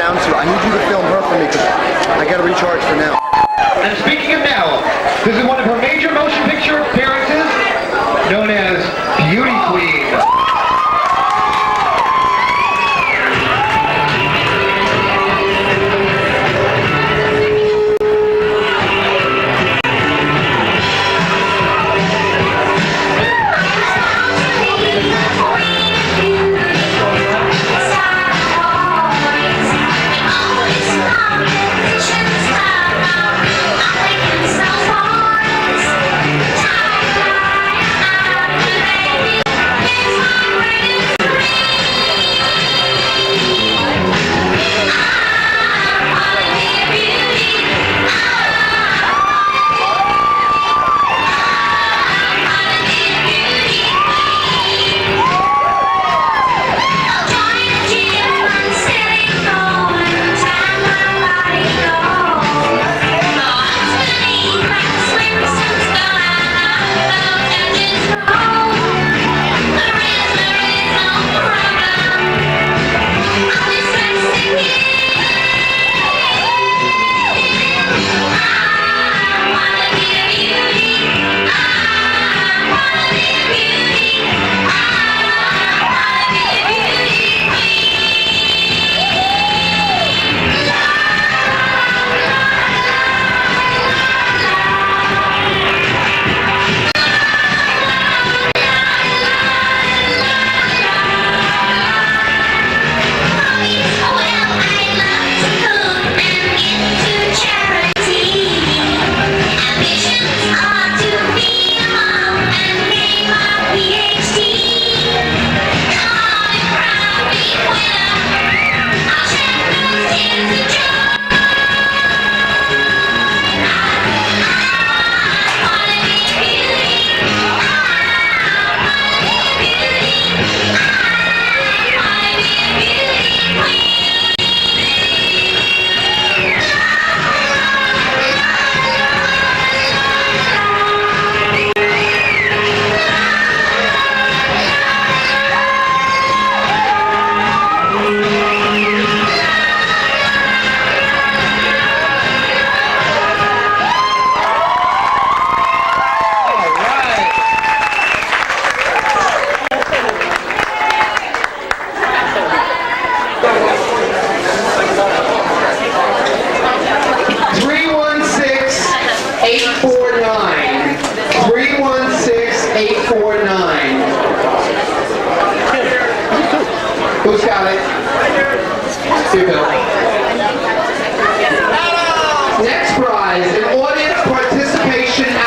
down to. I need you to film her for me because I got to recharge for Nell. And speaking of Nell, this is one of her major motion picture appearances, known as Beauty Queen. Who's got it? Next prize, an audience participation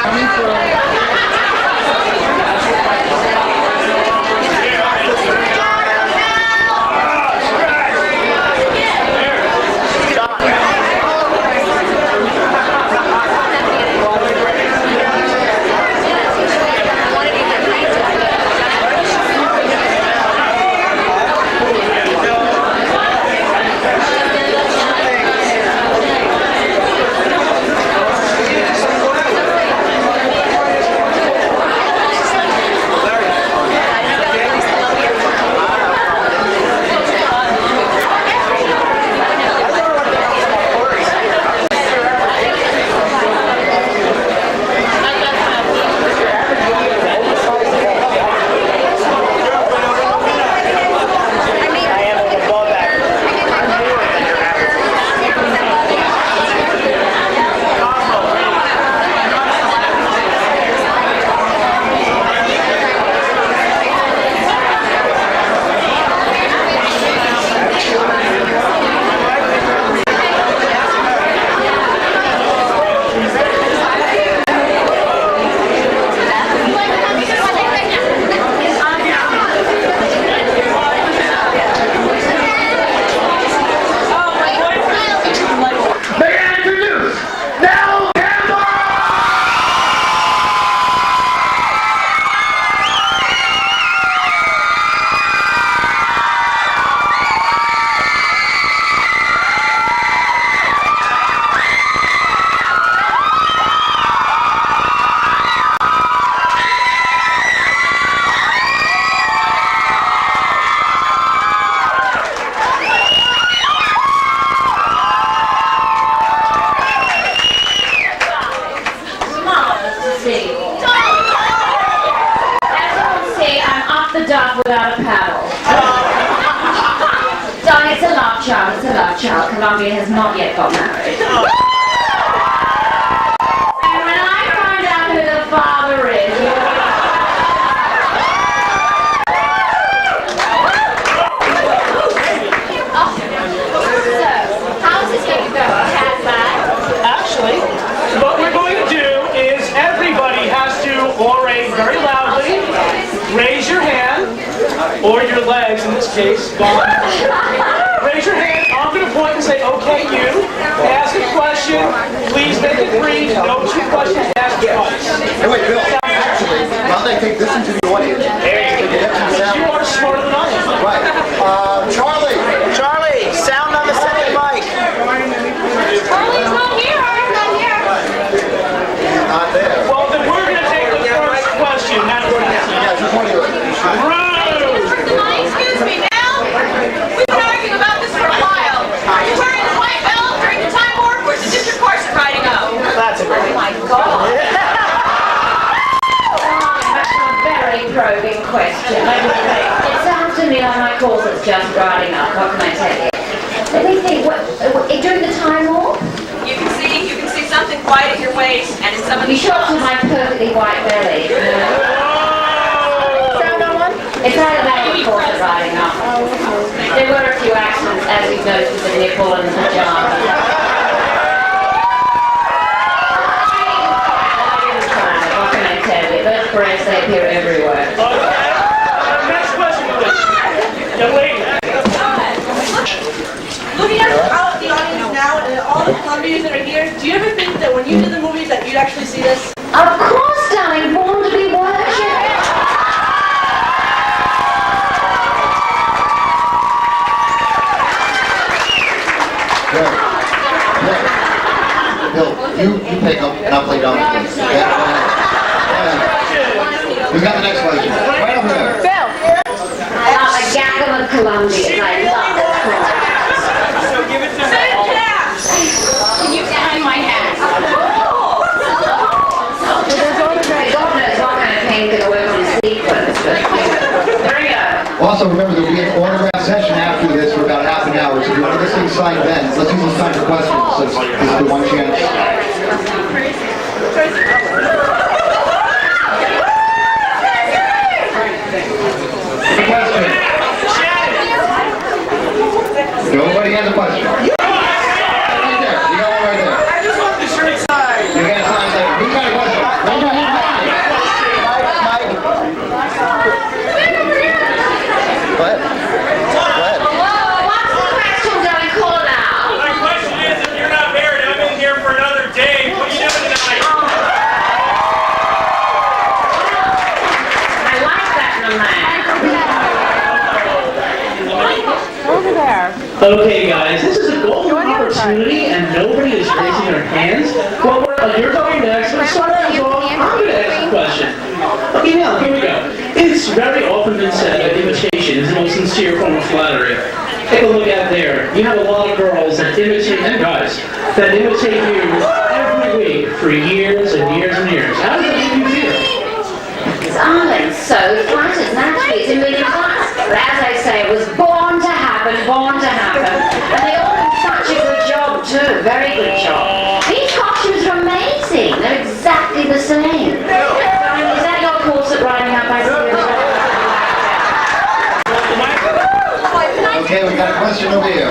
love child. It's a love child. Columbia has not yet got married. And when I find out who the father is, Actually, what we're going to do is everybody has to orate very loudly, raise your hand, or your legs in this case, raise your hand, I'm going to point and say, okay, you, ask a question, please make it brief, no two questions, ask twice. Hey, wait, Bill, actually, why don't they take this into the audience? You are smarter than I am. Right. Charlie! Charlie, sound on the second mic. Charlie's not here. Artie's not here. Not there. Well, then we're going to take the first question. That's what it is. Yeah, just one of you. Excuse me, Nell. We've been arguing about this for a while. Are you wearing the white belt during the time warp, or is it just your corset riding up? That's a great. Oh my God. That's a very probing question. It sounds to me like my corset's just riding up. What can I tell you? Let me think. During the time warp? You can see something white at your waist, and in some of You the shot to shots. my perfectly white belly. Sound on one? It's either that or corset riding up. There were a few accidents, as you've noticed, with the nipple and the pajama. What can I tell you? Those breasts, they appear everywhere. Next question, please. Young lady. Looking at the audience now and all the Colombians that are here, do you ever think that when you did the movies that you'd actually see this? Of course, darling, born to be worshipped. Bill, you pick up and I'll play dumb. Yeah. We got the next question. Right over there. I love a gaggle of Columbia. I love this question. Can you hand my hand? God knows what kind of pain could work on sequence, but there we go. Also, remember there'll be an autograph session after this for about half an hour, so if you want this thing signed then, let's use this time for questions, so this is the one chance. The question. Nobody has a question. Right there. You got one right there. I just want the shirt signed. You got a sign there. Who's got a question? Raise your hand high. Go ahead. Go ahead. What's the question, darling? Call it out. My question is, if you're not married, I'm in here for another day. What are you doing tonight? I like that in a man. Okay, guys, this is a golden opportunity, and nobody is raising their hands. Well, you're going next. Let's start out off. I'm going to ask a question. Okay, now, here we go. It's very often been said that imitation is the most sincere form of flattery. Take a look out there. You have a lot of girls that imitate, and guys, that imitate you every week for years and years and years. How does that make you feel? Darling, so flattered, naturally, it's a million times. But as I say, it was born to happen, born to happen. And they all did such a good job too, very good job. These costumes are amazing, they're exactly the same. Darling, is that your corset riding up? I see it. Okay, we got a question over here.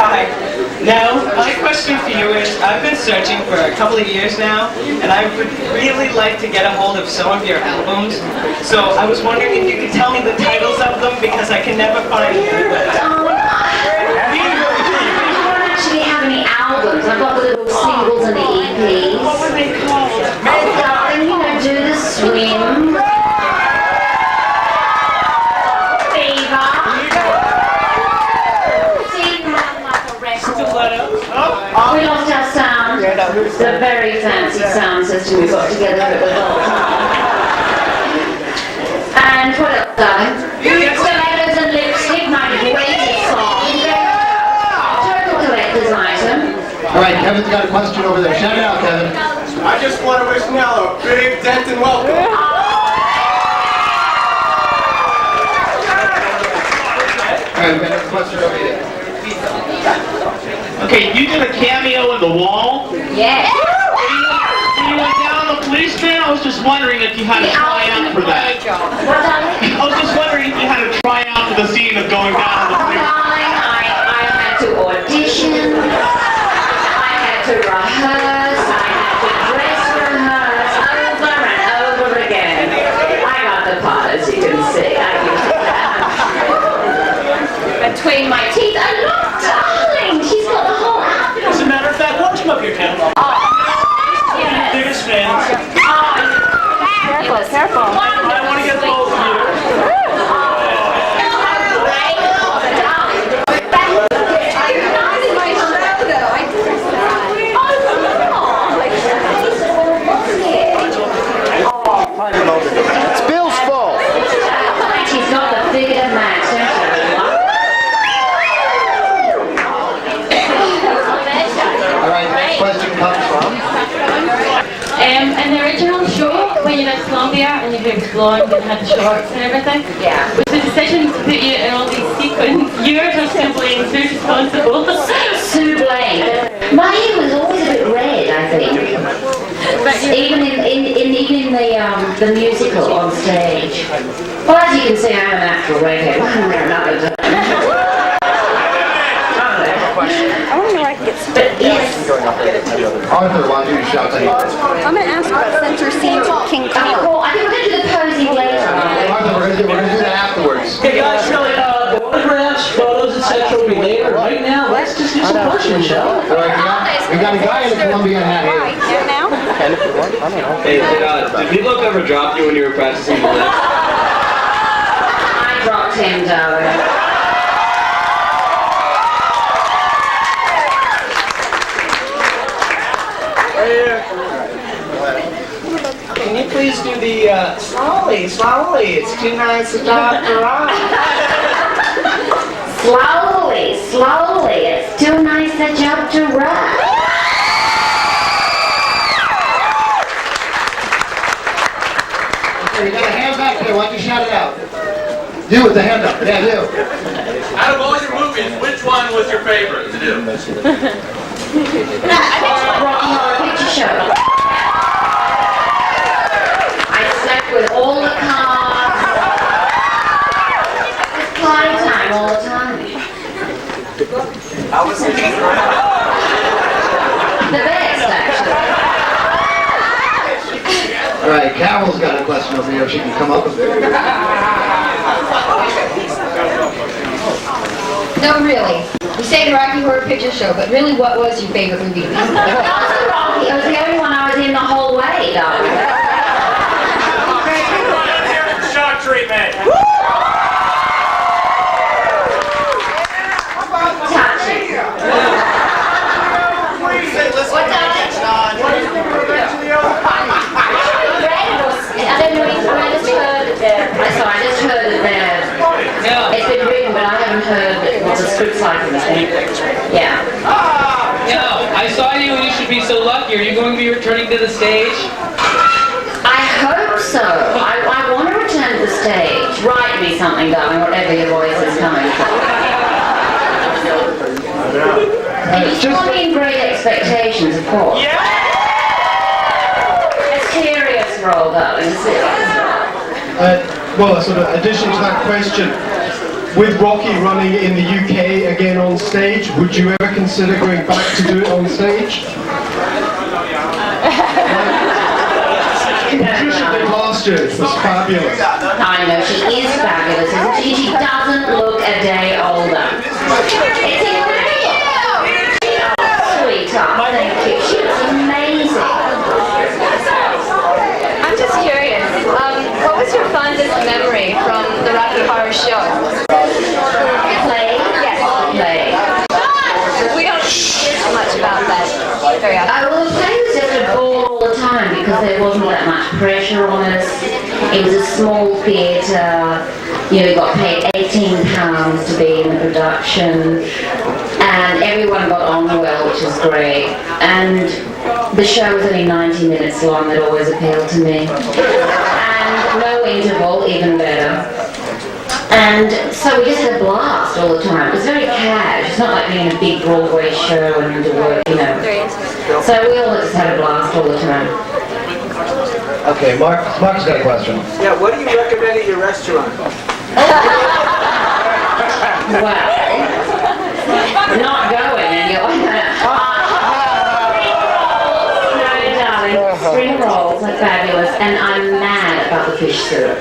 Hi. Now, my question for you is, I've been searching for a couple of years now, and I would really like to get a hold of some of your albums. So I was wondering if you could tell me the titles of them, because I can never find them anywhere. We don't actually have any albums. I've got the little singles and the EPs. What were they called? Oh, darling, you know, Do the Swim. Fever. We lost our sound. The very fancy sound system we got together for the whole time. And what else, darling? Stilettos and Lipstick, my greatest song. Total collector's item. All right, Kevin's got a question over there. Shout it out, Kevin. I just want to wish Nell a big dent and welcome. right, we've got a question over here. Okay, you did a cameo in The Wall. Yeah. When you went down on the police train, I was just wondering if you had to try out for that. What, darling? I was just wondering if you had to try out for the scene of going down on the police train. Darling, I had to audition. I had to rehearse. I had to dress rehearse over and over again. I got the part, as you can see. I used to between my teeth. And look, darling, she's got the whole outfit on. As a matter of fact, why don't you come up here, Ken? Biggest fans. Careful. I want to get both of you. It's Bill's fault. She's got the figure of Max, All right, next question comes from. In the original show, when you left Colombia and you were blonde and had shorts and everything, Yeah. was the decision to put you in all these sequins yours or simply who's responsible? Sue Blaine. My hair was always a bit red, I think. Even in the musical on stage. Well, as you can see, I'm a natural redhead. I want to know where I can get some. But yes, Arthur, why don't you shout to I'm going to ask about center scene to King Kong. well, I think we're going to do the posing later. Arthur, we're gonna do that afterwards. Hey guys, really, photographs, photos, etc. will be later. Right now, let's just do some questions, shall we? All right, we got a guy in a Colombian hat here. Right, and now? Hey, did Meatloaf ever drop you when you were practicing the lift? I dropped him, darling. Can you please do the, slowly, it's too nice to talk around. Slowly, it's too nice a job to run. Okay, you got a hand back there, why don't you shout it out? You with the hand up, yeah, you. Out of all your movies, which one was your favorite to do? Rocky Horror Picture Show. I slept with all the cars. It's party time all the time. I was thinking. The best, actually. All right, Carol's got a question over here, if she can come up with it. No, really. You say the Rocky Horror Picture Show, but really, what was your favorite movie? That was the Rocky. It was the only one I was in the whole way, darling. Shock treatment. Touching. What I don't know if I just heard it there. I just heard it there. It's been written, but I haven't heard what the script's like in the thing. Yeah. No, I saw you and you should be so lucky. Are you going to be returning to the stage? I hope so. I want to return to the stage. Write me something, darling, whatever your voice is coming from. And you still be in Great Expectations, of course. Yeah! A serious role, darling, a serious role. Well, sort of addition to that question, with Rocky running in the UK again on stage, would you ever consider going back to do it on stage? Patricia did last year, it was fabulous. I know, she is fabulous, isn't she? She doesn't look a day older. It's incredible. Sweetheart, thank you. She looks amazing. I'm just curious. What was your fondest memory from the Rocky Horror Show? Play? Yes. Play. We don't hear so much about that very often. Well, the play was just a ball all the time because there wasn't that much pressure on us. It was a small theatre. You know, we got paid £18 to be in the production, and everyone got on well, which was great. And the show was only 90 minutes long. That always appealed to me. And no interval, even better. And so we just had a blast all the not like being a big Broadway show and to work, you know. So we all just had a blast all the time. Okay, Mark's got a question. Yeah, what do you recommend at your restaurant? Well, not going, and you're like, no, darling, spring rolls are fabulous, and I'm mad about the fish soup.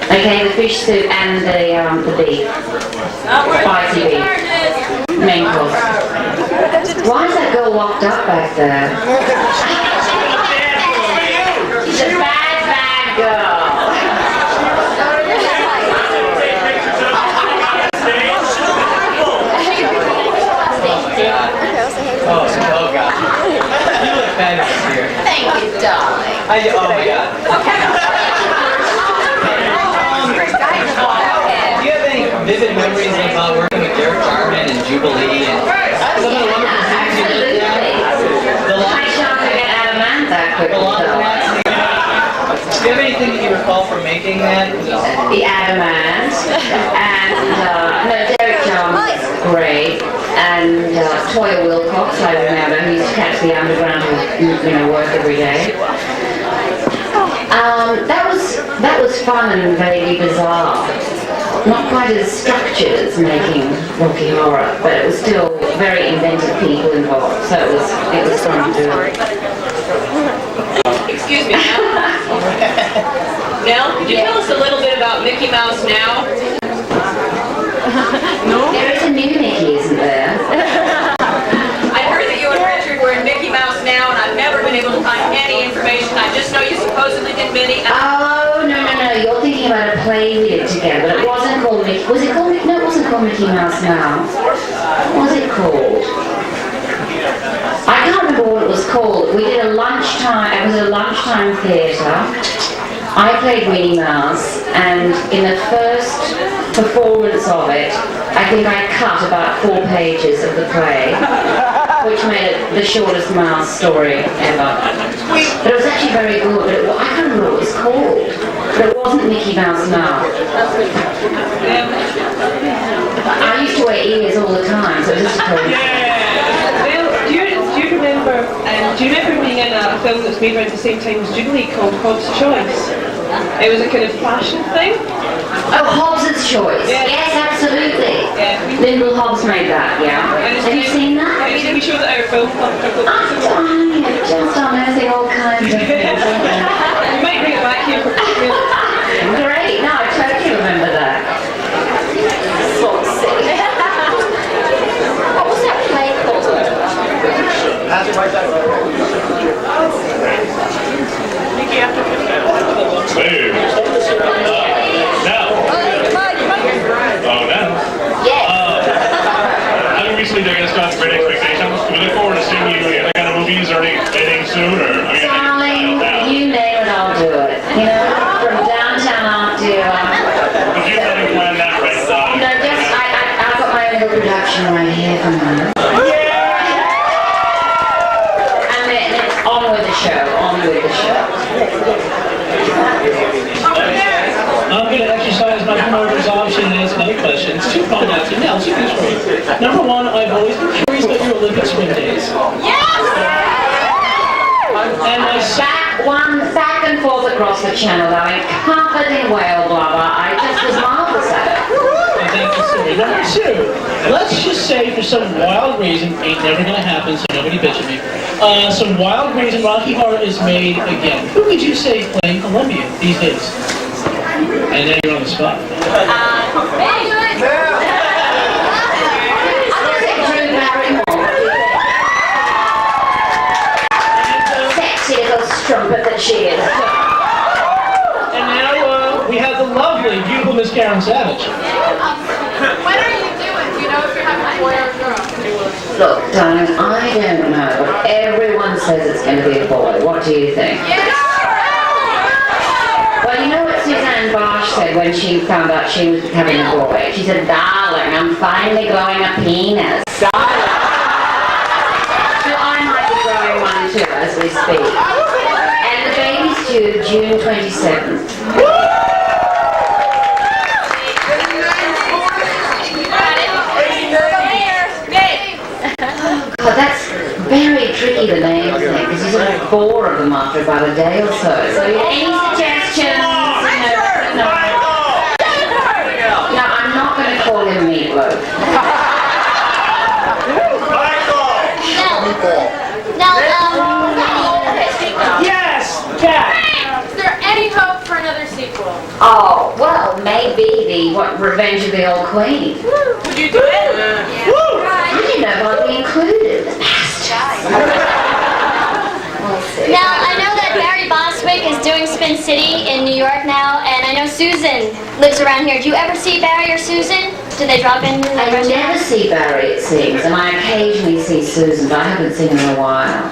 Okay, the fish soup and the beef, spicy beef, main course. Why is that girl locked up back there? She's a bad girl. Oh God. You look fabulous here. Thank you, darling. Oh my God. Do you have any vivid memories about working with Derek Jarman and Jubilee and some of the wonderful things you did there? The I shan't forget Adamant that quickly, though. Do you have anything that you recall from making that? The Adamant, and no, Derek Jarman's great, and Toya Wilcox, I remember, who used to catch the underground to, work every day. That was fun and vaguely bizarre. Not quite as structured as making Rocky Horror, but it was still very inventive people involved, so it was fun to do. Excuse me, Nell. Nell, could you tell us a little bit about Mickey Mouse Now? No? There is a new Mickey, isn't there? I heard that you and Richard were in Mickey Mouse Now, and I've never been able to find any information. I just know you supposedly did Minnie. Oh, no, you're thinking about a play we did together. It wasn't called Mickey. Was it called Mickey? No, it wasn't called Mickey Mouse Now. What was it called? I can't remember what it was called. We did a lunchtime, it was a lunchtime theatre. I played Minnie Mouse, and in the first performance of it, I think I cut about 4 pages of the play, which made it the shortest mouse story ever. But it was actually very good. I can't remember what it was called, but it wasn't Mickey Mouse Now. I used to wear ears all the time, so it was just crazy. Do you remember being in a film that was made around the same time as Jubilee called Hobbs' Choice? It was a kind of fashion thing. Oh, Hobbs' Choice. Yeah. Yes, absolutely. Yeah. Lyndall Hobbs made that, yeah. Have you seen that? We showed at our film club. Just unearthing all kinds of things. We might bring it back here for Great. No, I totally remember that. What was that play called? Hey. Now. Oh, now. Yes. I mean, recently they're going to start Great Expectations. Do we look forward to seeing you in any other kind of movies or anything soon? Or are you Darling, you name it, I'll do it. You know, from downtown up to... If you haven't planned that right now. No, just, I've got my own little production right here for now. And it's on with the show, on with the show. I'm going to exercise my promoter's option and ask another question. It's 2 fun after Nell, two things for you. Number one, I've always been curious about your Olympic swim days. Yes! And my back and forth across the channel, darling, covered in whale blubber. I just was marvelous at it. Thank you, sir. Number two, let's just say for some wild reason, ain't never going to happen, so nobody bitch at me. Some wild reason Rocky Horror is made again. Who would you say is playing Columbia these days? And then you're on the spot. Sexy little strumpet that she is. And now we have the lovely, beautiful Miss Karen Savage. When are you doing? Do you know if you're having a boy or a girl? Look, darling, I don't know, but everyone says it's going to be a boy. What do you think? Well, you know what Suzanne Bosch said when she found out she was having a boy? She said, darling, I'm finally growing a penis. So I might be growing one too as we speak. And the baby's due June 27th. 4 of them after about a day or so. So any suggestions? No, I'm not going to call him Meatloaf. Yes, Cat. Is there any hope for another sequel? Oh, well, maybe the Revenge of the Old Queen. Would you do it? I didn't know I'd be included. Now, I know that Barry Bostwick is doing Spin City in New York now, and I know Susan lives around here. Do you ever see Barry or Susan? Do they drop in? I never see Barry, it seems, and I occasionally see Susan, but I haven't seen her in a while.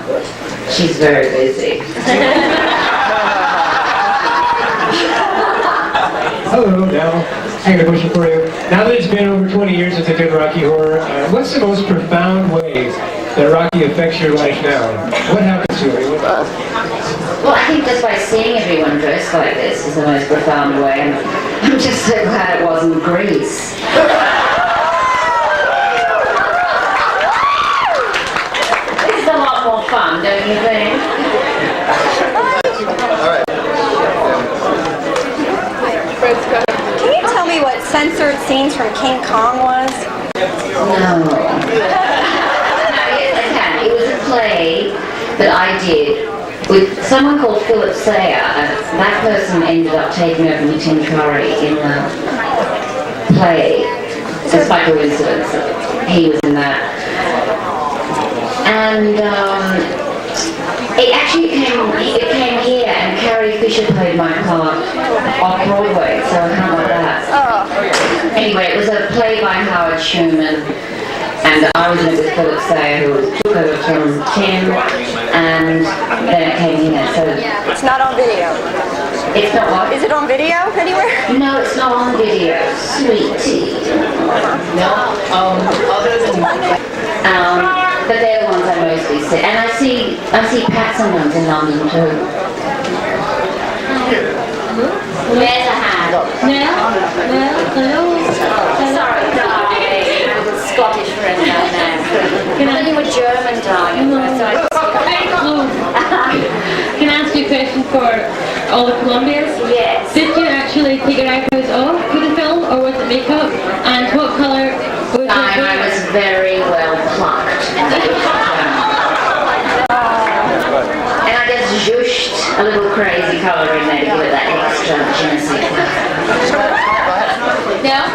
She's very busy. Hello, Nell. I got a question for you. Now that it's been over 20 years since I did Rocky Horror, what's the most profound way that Rocky affects your life now? What happens to you? Well, I think just by seeing everyone dressed like this is the most profound way, and I'm just so glad it wasn't Grease. It's a lot more fun, don't you think? Can you tell me what censored scenes from King Kong was? No. It was a play that I did with someone called Philip Sayer. That person ended up taking over with Tim Curry in the play. Just by coincidence, he was in that. And it actually came here, and Carrie Fisher played my part off Broadway, so I can't like that. Anyway, it was a play by Howard Schuman, and I was in it with Philip Sayer, who took over from Tim, and then it came here. So It's not on video. It's not what? Is it on video anywhere? No, it's not on video, sweetie. No, other than but they're the ones I mostly see, and I see Pat sometimes in London too. Where's a hand? Nell? Sorry, darling. Scottish friend right now. Can I do a German, darling? Can I ask you a question for all the Colombians? Yes. Did you actually take your eyebrows off for the film, or was it makeup? And what colour was it? I was very well plucked. And I just zhushed a little crazy colour in there to give it that extra juicy. No?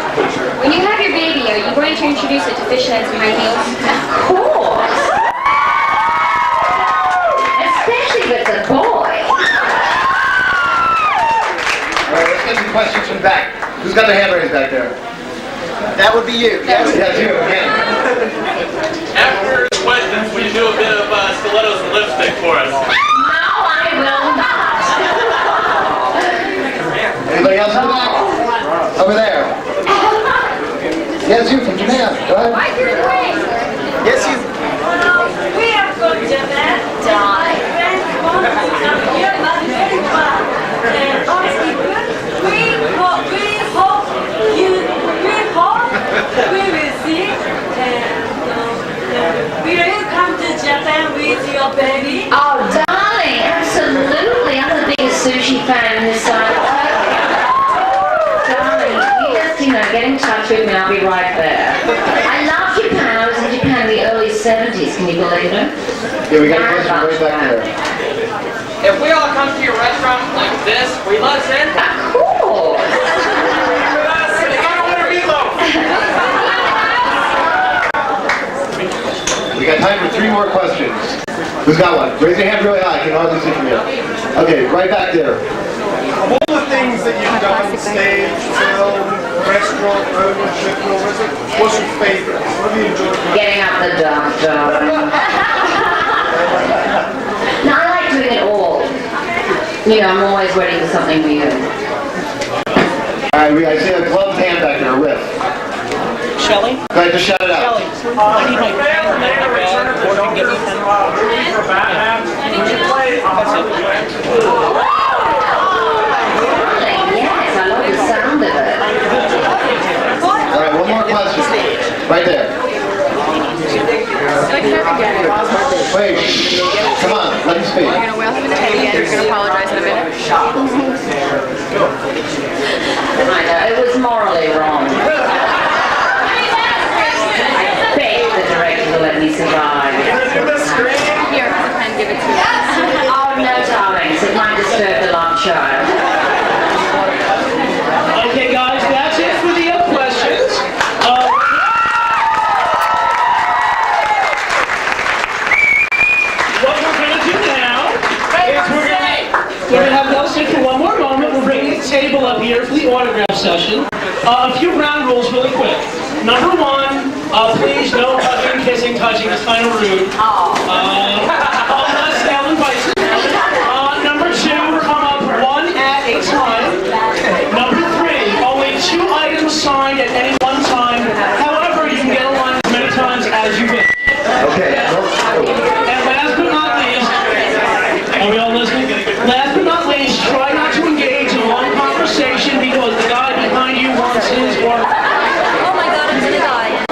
When you have your baby, are you going to introduce it to fishnets and high heels? Of course! Especially if it's a boy. Alright, let's get some questions from the back. Who's got their hand raised back there? That would be you. Yes, you. Okay. After the questions, will you do a bit of stilettos and lipstick for us? No, I will not. Anybody else in the back? Over there. Yes, you from Japan. Go ahead. Yes, you. We are from Japan. We will see. Will you come to Japan with your baby? Oh, darling, absolutely. I'm the biggest sushi fan in this side of Tokyo. Darling, you just, get in touch with me. I'll be right there. I love Japan. I was in Japan in the early 70s. Can you believe it? Yeah, we got a question right back there. If we all come to your restaurant like this, will you let us in? Cool. We got time for 3 more questions. Who's got one? Raise your hand really high. I can hardly see from you. Okay, right back there. Of all the things that you've done, stage, film, restaurant, ownership, what's your favorite? What have you enjoyed? Getting up the dark, darling. No, I like doing it all. I'm always ready for something new. Alright, I see a gloved hand back there, a riff. Shelly? Go ahead, just shout it out. I need my pen and my bag. Or you can get me pen. Yes, I love the sound of it. Alright, one more question. Right there. Wait, come on, let him speak. You're going to apologize in a minute? I know, it was morally wrong. I begged the director to let me survive. Here, have a pen, give it to me. Oh no, darlings, it might disturb the love child. Okay, guys, that's it for the questions. What we're going to do now is we're going to have Nell sit for one more moment. We're bringing the table up here for the autograph session. A few ground rules really quick. Number one, please no hugging, kissing, touching. It's kind of rude. Unless Nell invites you. Number two, come up one at a time. Number three, only 2 items signed at any one time. However, you can get a line as many times as you wish. Okay. And last but not least, are we all listening? Last but not least, try not to engage in long conversation because the guy behind you wants his or... Oh my god, I'm gonna die.